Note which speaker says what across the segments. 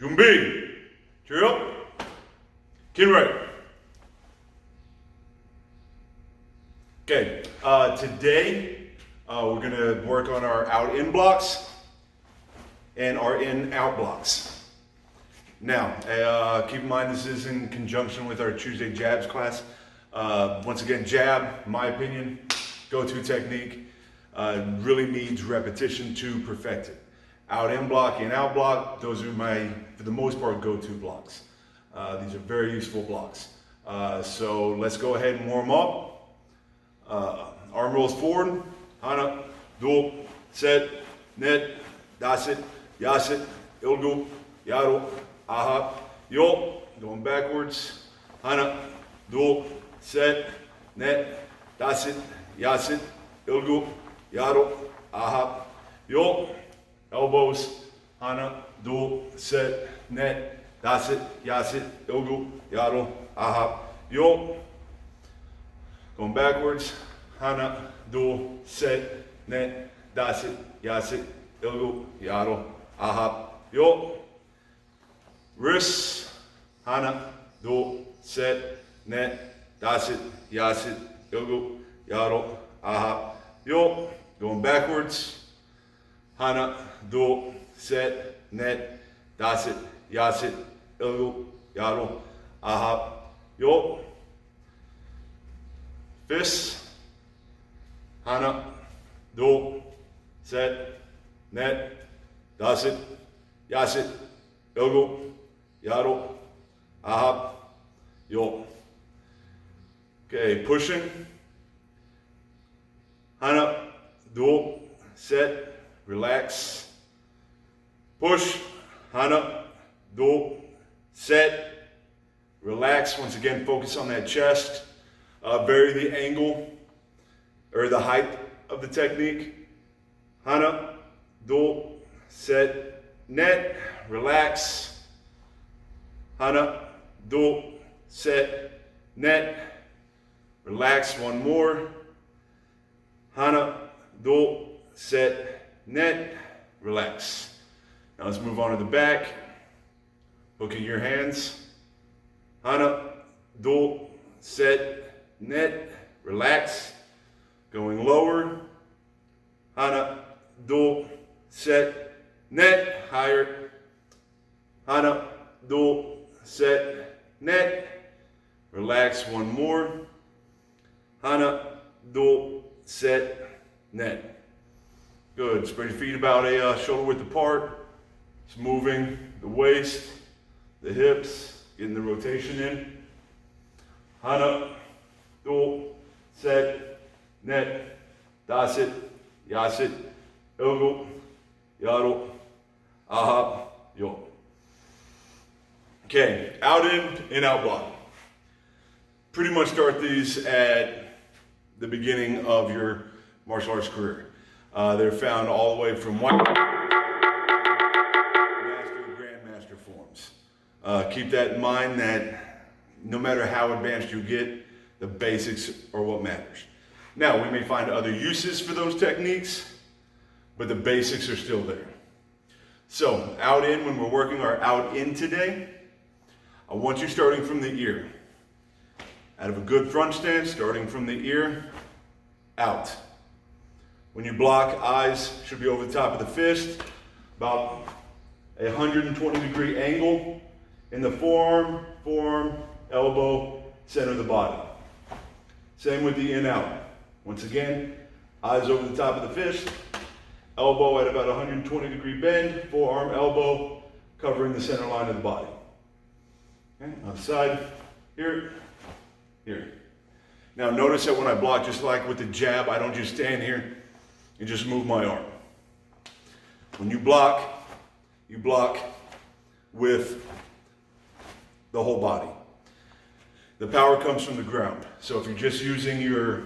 Speaker 1: 준비, cheer get ready. Okay, today we're gonna work on our out-in blocks and our in-out blocks. Now, keep in mind this is in conjunction with our Tuesday jabs class. Once again, jab, in my opinion, go-to technique, really needs repetition to perfect it. Out-in block, in-out block, those are my, for the most part, go-to blocks. These are very useful blocks. So let's go ahead and warm up. Arm rolls forward, hana, dul, set, net, dasit, yasit, ilgu, yaro, aha, yo, going backwards, hana, dul, set, net, dasit, yasit, ilgu, yaro, aha, yo, elbows, hana, dul, set, net, dasit, yasit, ilgu, yaro, aha, yo, going backwards, hana, dul, set, net, dasit, yasit, ilgu, yaro, aha, yo. Wrists, hana, dul, set, net, dasit, yasit, ilgu, yaro, aha, yo. Going backwards, hana, dul, set, net, dasit, yasit, ilgu, yaro, aha, yo. Fists, hana, dul, set, net, dasit, yasit, ilgu, yaro, aha, yo. Okay, pushing, hana, dul, set, relax, push, hana, dul, set, relax. Once again, focus on that chest. Vary the angle or the height of the technique. Hana, dul, set, net, relax. Hana, dul, set, net, relax. One more. Hana, dul, set, net, relax. Now let's move on to the back. Hooking your hands. Hana, dul, set, net, relax. Going lower. Hana, dul, set, net, higher. Hana, dul, set, net, relax. One more. Hana, dul, set, net. Good. Spread your feet about a shoulder width apart. Just moving the waist, the hips, getting the rotation in. Hana, dul, set, net, dasit, yasit, ilgu, yaro, aha, yo. Okay, out in out block. Pretty much start these at the beginning of your martial arts career. They're found all the way from white master to grandmaster forms. Keep that in mind that no matter how advanced you get, the basics are what matters. Now, we may find other uses for those techniques, but the basics are still there. So, out in, when we're working our out in today, I want you starting from the ear. Out of a good front stance, starting from the ear, out. When you block, eyes should be over the top of the fist, about a 120-degree angle in the forearm, elbow, center of the body. Same with the in-out. Once again, eyes over the top of the fist, elbow at about 120-degree bend, forearm, elbow, covering the center line of the body. Okay, on the side, here, here. Now notice that when I block, just like with the jab, I don't just stand here and just move my arm. When you block with the whole body. The power comes from the ground. So if you're just using your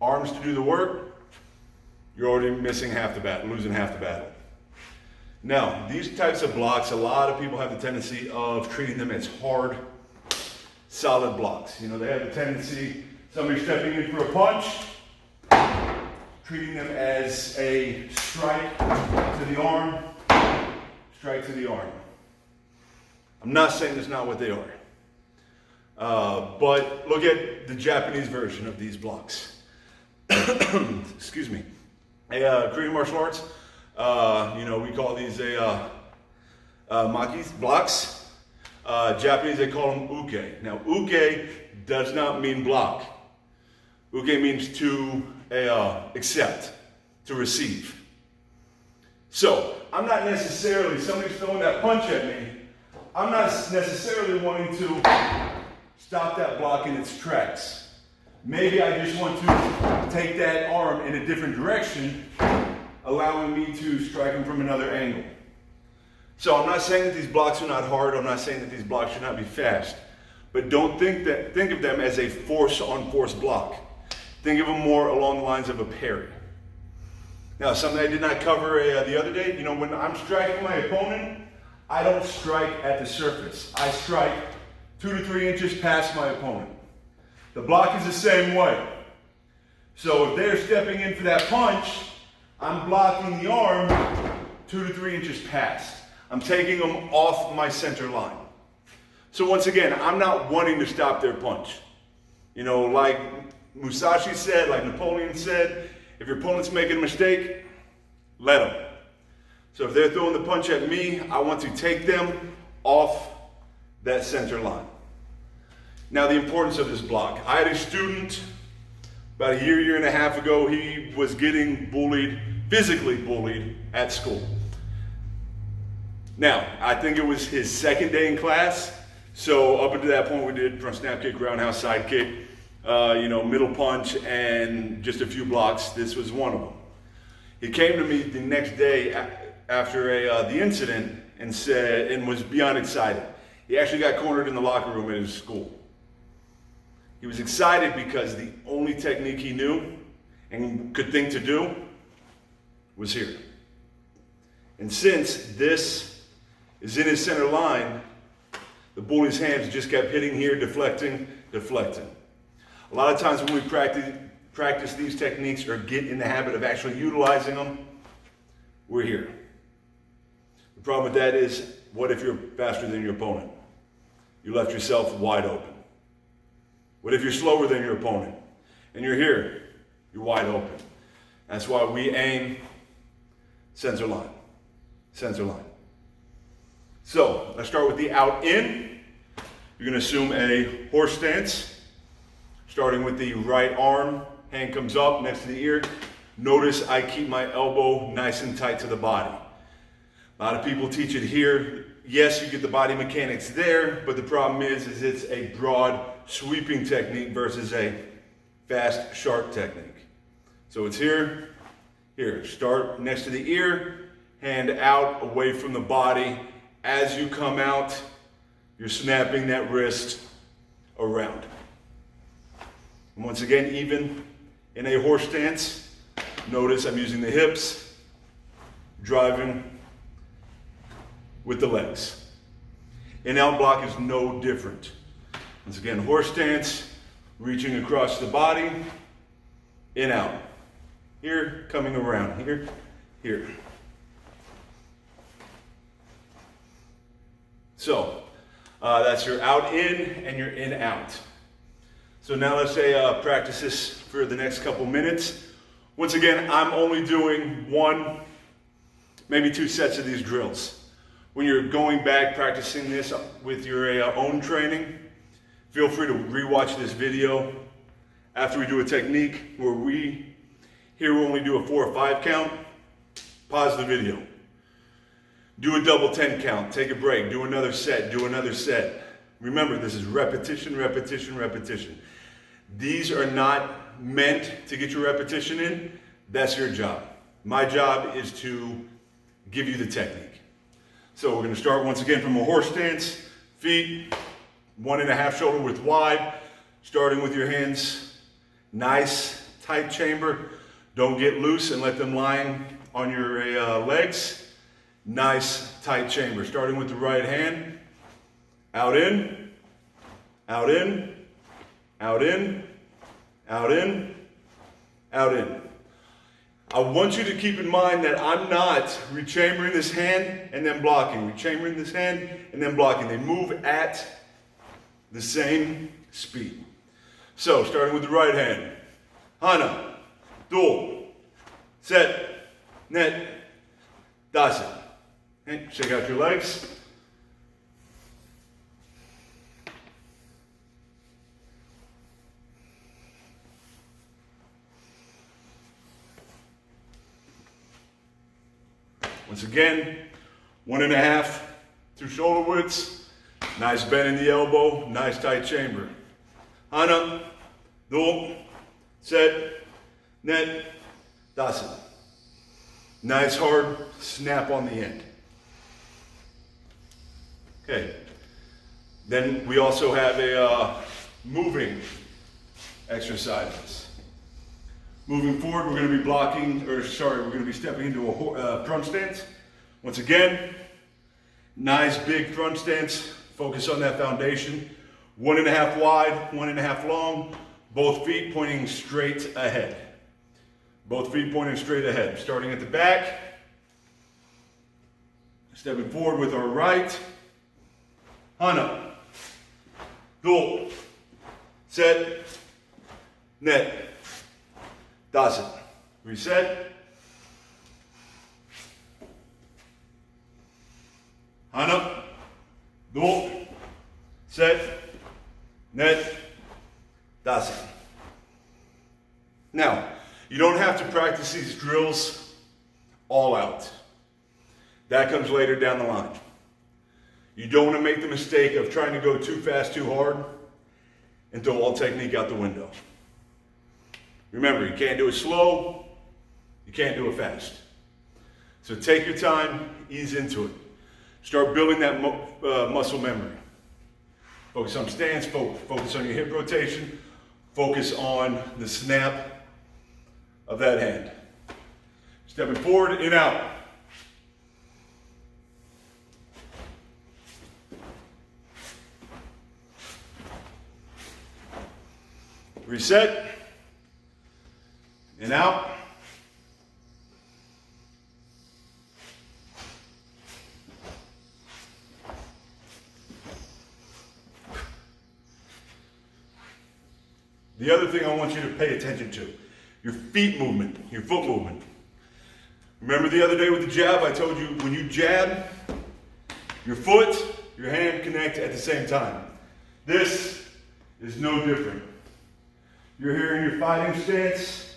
Speaker 1: arms to do the work, you're already missing half the battle, losing half the battle. Now, these types of blocks, a lot of people have the tendency of treating them as hard, solid blocks. You know, they have a tendency, somebody stepping in for a punch, treating them as a strike to the arm, strike to the arm. I'm not saying that's not what they are. But look at the Japanese version of these blocks. Excuse me. Korean martial arts, we call these makis, blocks. Japanese, they call them uke. Now, uke does not mean block. Uke means to accept, to receive. So, I'm not necessarily, somebody's throwing that punch at me, I'm not necessarily wanting to stop that block in its tracks. Maybe I just want to take that arm in a different direction, allowing me to strike him from another angle. So I'm not saying that these blocks are not hard, I'm not saying that these blocks should not be fast, but don't think of them as a force-on-force block. Think of them more along the lines of a parry. Now, something I did not cover the other day, when I'm striking my opponent, I don't strike at the surface. I strike 2 to 3 inches past my opponent. The block is the same way. So if they're stepping in for that punch, I'm blocking the arm 2 to 3 inches past. I'm taking them off my center line. So once again, I'm not wanting to stop their punch. Like Musashi said, like Napoleon said, if your opponent's making a mistake, let them. So if they're throwing the punch at me, I want to take them off that center line. Now, the importance of this block. I had a student about a year and a half ago. He was getting bullied, physically bullied at school. Now, I think it was his second day in class. So up until that point, we did front snap kick, roundhouse, side kick, middle punch, and just a few blocks. This was one of them. He came to me the next day after the incident and was beyond excited. He actually got cornered in the locker room at his school. He was excited because the only technique he knew and could think to do was here. And since this is in his center line, the bully's hands just kept hitting here, deflecting. A lot of times when we practice these techniques or get in the habit of actually utilizing them, we're here. The problem with that is, what if you're faster than your opponent? You left yourself wide open. What if you're slower than your opponent? And you're here, you're wide open. That's why we aim center line. So let's start with the out in. You're gonna assume a horse stance, starting with the right arm, hand comes up next to the ear. Notice I keep my elbow nice and tight to the body. A lot of people teach it here. Yes, you get the body mechanics there, but the problem is it's a broad sweeping technique versus a fast, sharp technique. So it's here. Start next to the ear, hand out, away from the body. As you come out, you're snapping that wrist around. And once again, even in a horse stance, notice I'm using the hips, driving with the legs. An out block is no different. Once again, horse stance, reaching across the body, in, out. Here, coming around, here. So, that's your out in and your in out. So now let's say practice this for the next couple minutes. Once again, I'm only doing 1, maybe 2 sets of these drills. When you're going back practicing this with your own training, feel free to rewatch this video after we do a technique where we only do a 4 or 5 count. Pause the video. Do a double 10 count, take a break, do another set. Remember, this is repetition. These are not meant to get your repetition in. That's your job. My job is to give you the technique. So we're going to start once again from a horse stance, feet 1.5 shoulder width wide, starting with your hands nice, tight chamber. Don't get loose and let them lie on your legs. Nice, tight chamber. Starting with the right hand, out in, out in, out in, out in, out in. I want you to keep in mind that I'm not rechambering this hand and then blocking, rechambering this hand and then blocking. They move at the same speed. So, starting with the right hand. Hana, do, set, net, dasen. Okay, shake out your legs. Once again, 1.5 through shoulder widths. Nice bend in the elbow, nice tight chamber. Hana, do, set, net, dasen. Nice hard snap on the end. Okay. Then we also have a moving exercises. Moving forward, we're going to be we're going to be stepping into a front stance. Once again, nice big front stance. Focus on that foundation. 1.5 wide, 1.5 long. Both feet pointing straight ahead. Both feet pointing straight ahead. Starting at the back. Stepping forward with our right. Hana. Do. Set. Net. Dasen. Reset. Hana. Do. Set. Net. Dasen. Now, you don't have to practice these drills all out. That comes later down the line. You don't want to make the mistake of trying to go too fast, too hard, and throw all technique out the window. Remember, you can't do it slow, you can't do it fast. So take your time, ease into it. Start building that muscle memory. Focus on stance, focus on your hip rotation, focus on the snap of that hand. Stepping forward, in, out. Reset. In, out. The other thing I want you to pay attention to, your feet movement, your foot movement. Remember the other day with the jab, I told you when you jab, your foot, your hand connect at the same time. This is no different. You're here in your fighting stance.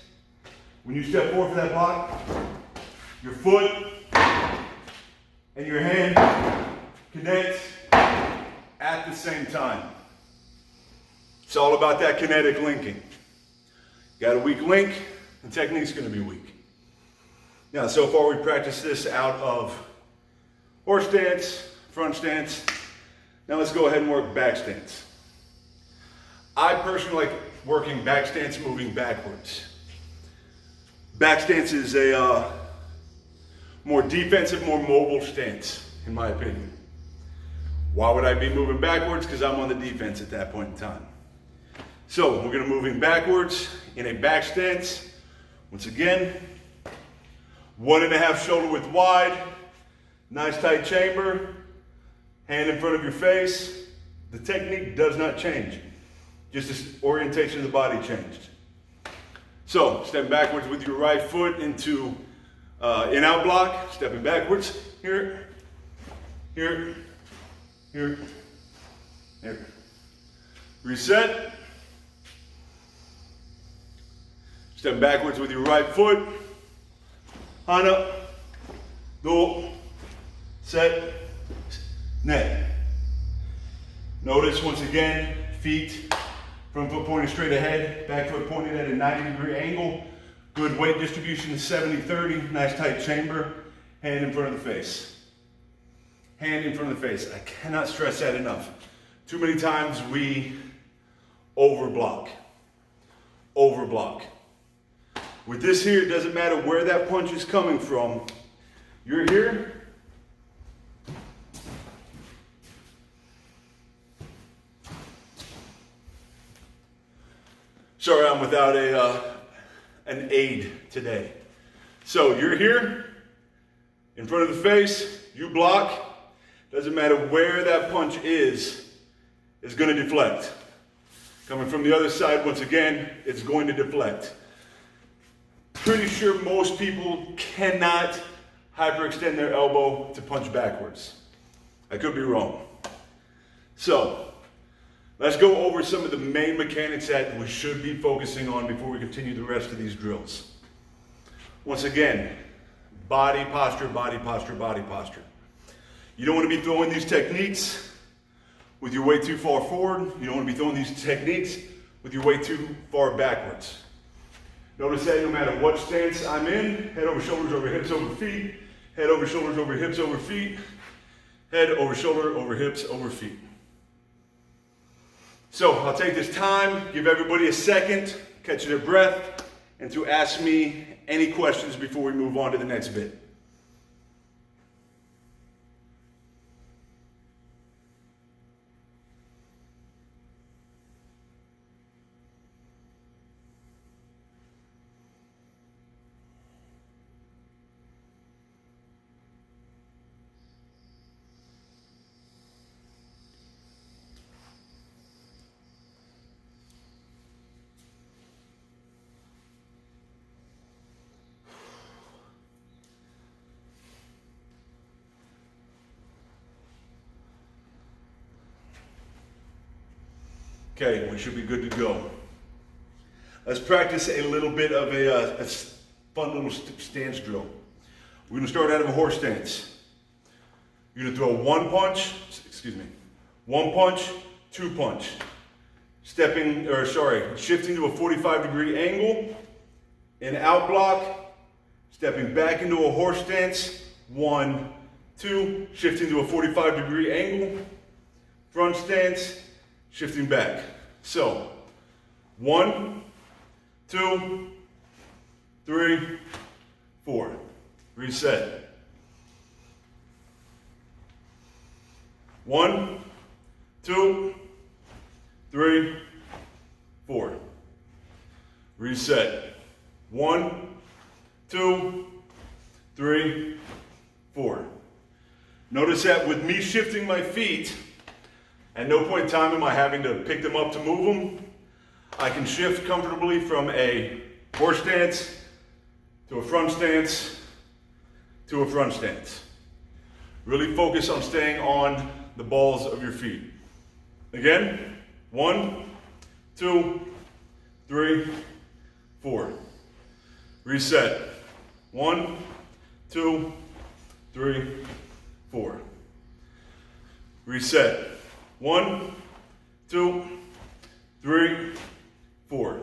Speaker 1: When you step forward for that block, your foot and your hand connect at the same time. It's all about that kinetic linking. Got a weak link, the technique's going to be weak. Now, so far we practiced this out of horse stance, front stance. Now let's go ahead and work back stance. I personally like working back stance, moving backwards. Back stance is a more defensive, more mobile stance, in my opinion. Why would I be moving backwards? Because I'm on the defense at that point in time. So we're going to move in backwards in a back stance. Once again, 1.5 shoulder width wide, nice tight chamber, hand in front of your face. The technique does not change, just the orientation of the body changed. So step backwards with your right foot into in-out block, stepping backwards, here, here, here, here. Reset. Step backwards with your right foot. Hana, do, set, net. Notice once again, feet, front foot pointing straight ahead, back foot pointed at a 90-degree angle. Good weight distribution, 70-30, nice tight chamber, hand in front of the face. Hand in front of the face. I cannot stress that enough. Too many times we overblock. Overblock. With this here, it doesn't matter where that punch is coming from. You're here. Sorry, I'm without an aid today. So you're here, in front of the face, you block. Doesn't matter where that punch is going to deflect. Coming from the other side, once again, it's going to deflect. Pretty sure most people cannot hyperextend their elbow to punch backwards. I could be wrong. So, let's go over some of the main mechanics that we should be focusing on before we continue the rest of these drills. Once again, body posture, body posture, body posture. You don't want to be throwing these techniques with your weight too far forward. You don't want to be throwing these techniques with your weight too far backwards. Notice that no matter what stance I'm in, head over shoulders over hips over feet, head over shoulders over hips over feet, head over shoulder over hips over feet. So I'll take this time, give everybody a second, catch their breath, and to ask me any questions before we move on to the next bit. Okay, we should be good to go. Let's practice a little bit of a fun little stance drill. We're going to start out of a horse stance. You're going to throw one punch, two punch. Shifting to a 45-degree angle, an out block, stepping back into a horse stance, 1, 2, shifting to a 45-degree angle, front stance, shifting back. So, 1, 2, 3, 4. Reset. 1, 2, 3, 4. Reset. 1, 2, 3, 4. Notice that with me shifting my feet, at no point in time am I having to pick them up to move them. I can shift comfortably from a horse stance to a front stance to a front stance. Really focus on staying on the balls of your feet. Again, 1, 2, 3, 4. Reset. 1, 2, 3, 4. Reset. 1, 2, 3, 4.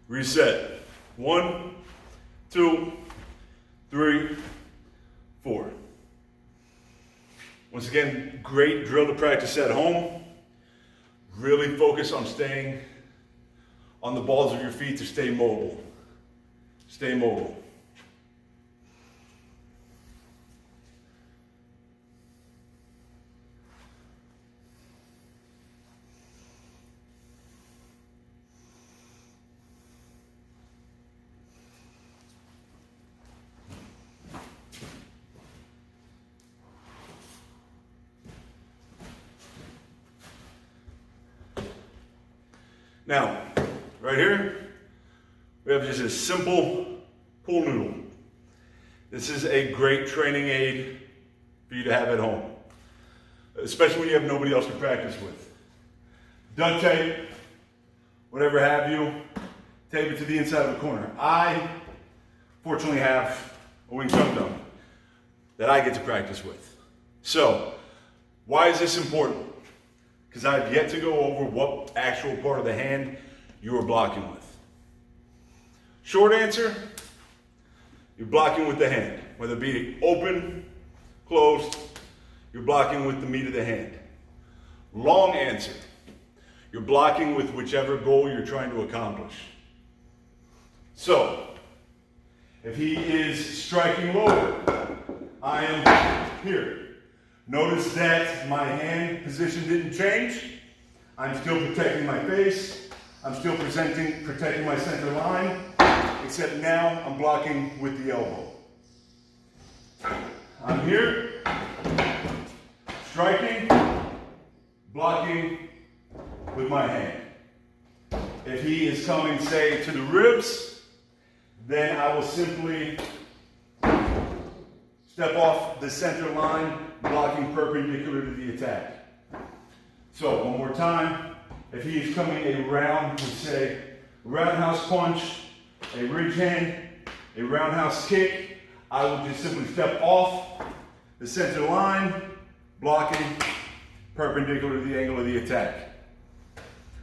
Speaker 1: Reset. 1, 2, 3, 4. Once again, great drill to practice at home. Really focus on staying on the balls of your feet to stay mobile. Stay mobile. Now, right here, we have just a simple pool noodle. This is a great training aid for you to have at home, especially when you have nobody else to practice with. Duct tape, whatever have you, tape it to the inside of the corner. I, fortunately, have a Wing Chun dummy that I get to practice with. So, why is this important? Because I've yet to go over what actual part of the hand you are blocking with. Short answer, you're blocking with the hand. Whether it be open, closed, you're blocking with the meat of the hand. Long answer, you're blocking with whichever goal you're trying to accomplish. So, if he is striking lower, I am here. Notice that my hand position didn't change. I'm still protecting my face. I'm still protecting my center line. except now I'm blocking with the elbow. I'm here, striking, blocking with my hand. If he is coming, say, to the ribs, then I will simply step off the center line, blocking perpendicular to the attack. So one more time, if he is coming around with, say, a roundhouse punch, a ridge hand, a roundhouse kick, I will just simply step off the center line, blocking perpendicular to the angle of the attack.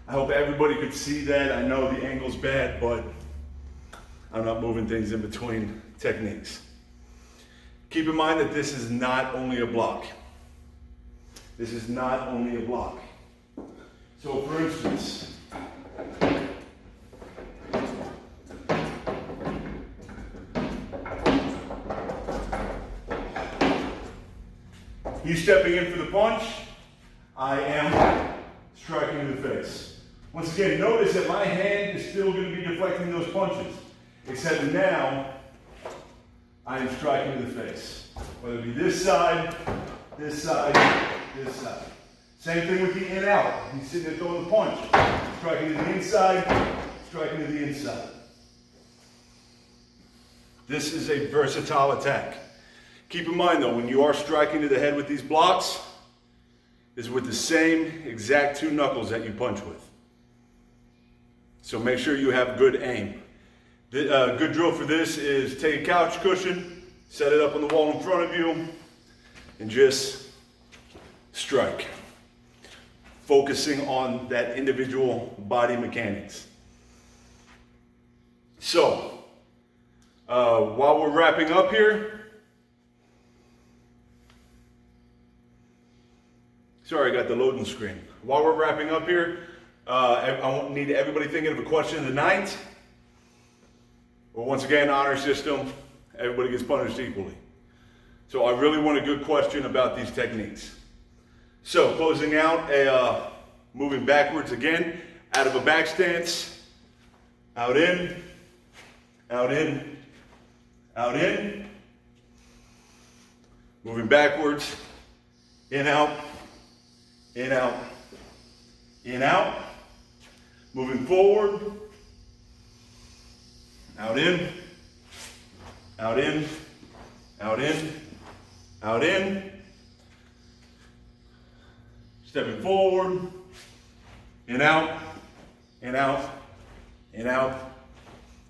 Speaker 1: I hope everybody could see that. I know the angle's bad, but I'm not moving things in between techniques. Keep in mind that this is not only a block. This is not only a block. So for instance, he's stepping in for the punch. I am striking in the face. Once again, notice that my hand is still going to be deflecting those punches, except now I am striking in the face. Whether it be this side, this side, this side. Same thing with the in out. He's sitting there throwing the punch. Striking to the inside, striking to the inside. This is a versatile attack. Keep in mind though, when you are striking to the head with these blocks, it's with the same exact two knuckles that you punch with. So make sure you have good aim. The good drill for this is take a couch cushion, set it up on the wall in front of you, and just strike. Focusing on that individual body mechanics. So, while we're wrapping up here, sorry, I got the loading screen. While we're wrapping up here, I need everybody thinking of a question of the night. Well, once again, honor system, everybody gets punished equally. So I really want a good question about these techniques. So closing out, moving backwards again, out of a back stance, out in, out in, out in, moving backwards, in, out, in, out, in, out, moving forward, out in, out in, out in, out in, stepping forward, in, out, in, out, in, out,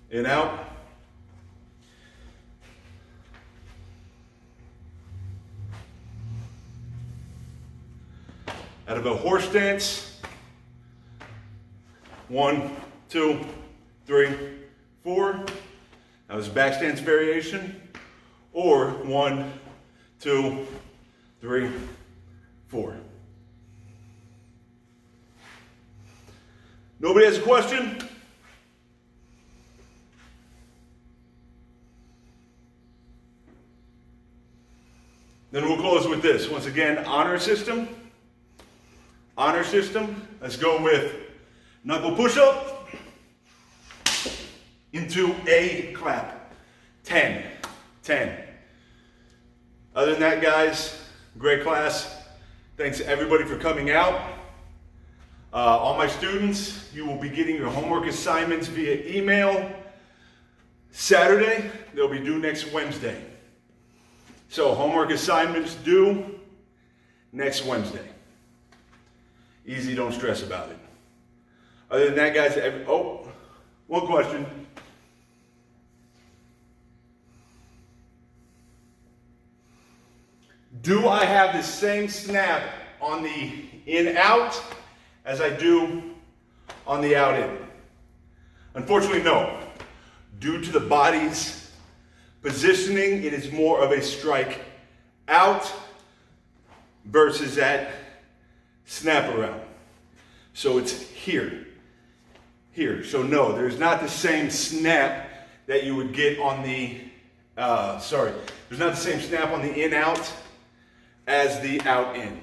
Speaker 1: in, out. Out of a horse stance, 1, 2, 3, 4. That was a back stance variation. Or 1, 2, 3, 4. Nobody has a question? Then we'll close with this. Once again, honor system. Honor system. Let's go with knuckle push-up into a clap. 10, 10. Other than that, guys, great class. Thanks to everybody for coming out. All my students, you will be getting your homework assignments via email Saturday. They'll be due next Wednesday. So homework assignments due next Wednesday. Easy, don't stress about it. Other than that, guys, one question. Do I have the same snap on the in-out as I do on the out-in? Unfortunately, no. Due to the body's positioning, it is more of a strike out versus that snap around. So it's here, here. So no, there's not the same snap that you would get on the, there's not the same snap on the in-out as the out-in.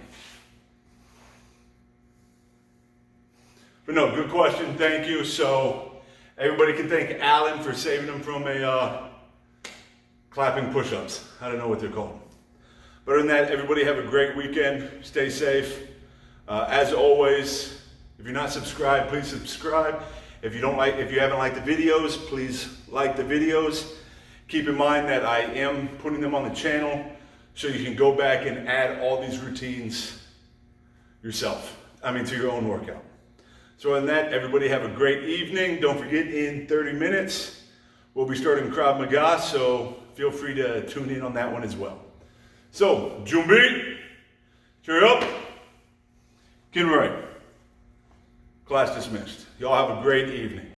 Speaker 1: But no, good question, thank you. So Everybody can thank Alan for saving them from a clapping push-ups. I don't know what they're called. But other than that, everybody have a great weekend. Stay safe. As always, if you're not subscribed, please subscribe. If you haven't liked the videos, please like the videos. Keep in mind that I am putting them on the channel so you can go back and add all these routines yourself. To your own workout. So other than that, everybody have a great evening. Don't forget, in 30 minutes, we'll be starting Krav Maga, so feel free to tune in on that one as well. So, Jumbi, cheer up, get right. Class dismissed. Y'all have a great evening.